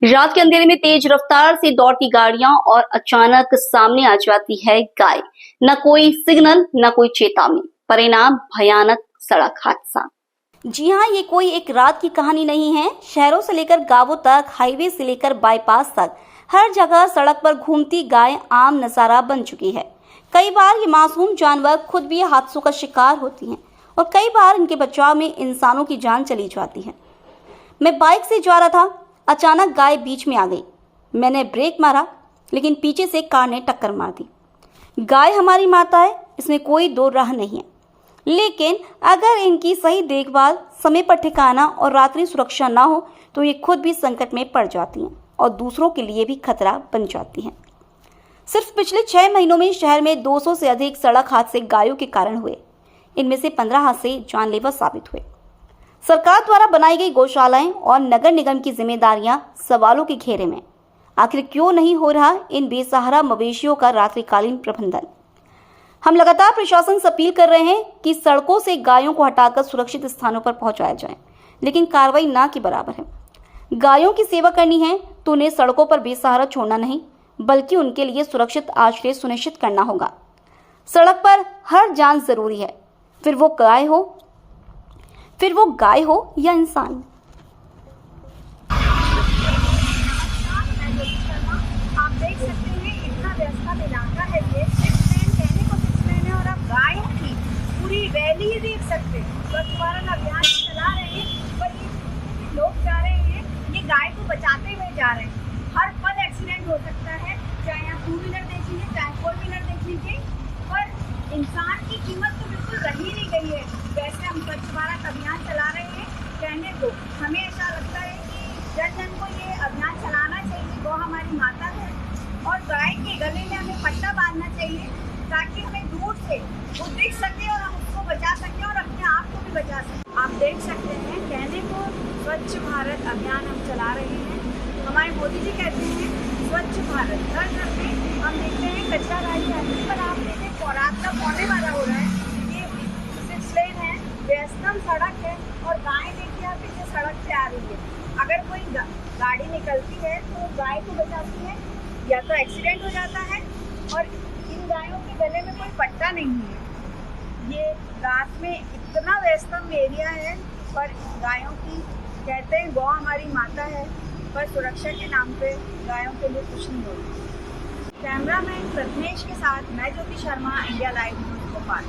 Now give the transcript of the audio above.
रात के अंधेरे में तेज रफ्तार से दौड़ती गाड़ियां और अचानक सामने आ जाती है गाय। न कोई सिग्नल, न कोई चेतावनी, परिणाम भयानक सड़क हादसा। जी हाँ, ये कोई एक रात की कहानी नहीं है। शहरों से लेकर गांवों तक, हाईवे से लेकर बाईपास तक, हर जगह सड़क पर घूमती गाय आम नजारा बन चुकी है। कई बार ये मासूम जानवर खुद भी हादसों का शिकार होती हैं और कई बार इनके बचाव में इंसानों की जान चली जाती है। मैं बाइक से जा रहा था, अचानक गाय बीच में आ गई। मैंने ब्रेक मारा, लेकिन पीछे से कार ने टक्कर मार दी। गाय हमारी माता है, इसमें कोई दो राह नहीं है, लेकिन अगर इनकी सही देखभाल, समय पर ठिकाना और रात्रि सुरक्षा ना हो तो ये खुद भी संकट में पड़ जाती हैं और दूसरों के लिए भी खतरा बन जाती हैं। सिर्फ पिछले 6 महीनों में शहर में 200 से अधिक सड़क हादसे गायों के कारण हुए। इनमें से 15 हादसे जानलेवा साबित हुए। सरकार द्वारा बनाई गई गौशालाएं और नगर निगम की जिम्मेदारियां सवालों के घेरे में। आखिर क्यों नहीं हो रहा इन बेसहारा मवेशियों का रात्रिकालीन प्रबंधन? हम लगातार प्रशासन से अपील कर रहे हैं कि सड़कों से गायों को हटाकर सुरक्षित स्थानों पर पहुंचाया जाए, लेकिन कार्रवाई ना के बराबर है। गायों की सेवा करनी है तो उन्हें सड़कों पर बेसहारा छोड़ना नहीं, बल्कि उनके लिए सुरक्षित आश्रय सुनिश्चित करना होगा। सड़क पर हर जान जरूरी है, फिर वो गाय हो या इंसान। आप देख सकते हैं इतना व्यस्त इलाका है ये। 6 लेन कहने को 6 लेन है और आप गायों की पूरी रैली ही देख सकते हैं। स्वच्छ भारत अभियान चला रहे हैं, पर ये लोग जा रहे हैं, ये गाय को बचाते हुए जा रहे हैं। हर पल एक्सीडेंट हो सकता है, चाहे आप 2 व्हीलर देख लीजिए, चाहे 4 व्हीलर देख लीजिए, पर इंसान की कीमत तो बिल्कुल रही नहीं गई है। वैसे हम स्वच्छ भारत अभियान चला रहे हैं, कहने को हमें ऐसा लगता है कि जन जन को ये अभियान चलाना चाहिए। वो हमारी माता है और गाय के गले में हमें पट्टा बांधना चाहिए ताकि हमें दूर से वो दिख सके और हम उसको बचा सकें और अपने आप को भी बचा सकें। आप देख सकते हैं, कहने को स्वच्छ भारत अभियान हम चला रहे हैं। हमारे मोदी जी कहते हैं स्वच्छ भारत, हर घर में हम देखते हैं कचरा गाड़ी आती है, पर आप देखें रात का पौने वाला हो रहा है। ये 6 लेन है, व्यस्तम सड़क है और गाय देखिए आप पीछे सड़क से आ रही है। अगर कोई गाड़ी निकलती है तो गाय को बचाती है या तो एक्सीडेंट हो जाता है, और इन गायों के गले में कोई पट्टा नहीं है। ये रात में इतना व्यस्तम एरिया है, पर गायों की कहते हैं गौ हमारी माता है, पर सुरक्षा के नाम पे गायों के लिए कुछ नहीं होता। कैमरामैन प्रथमेश के साथ मैं Jyoti Sharma, India live news Bhopal.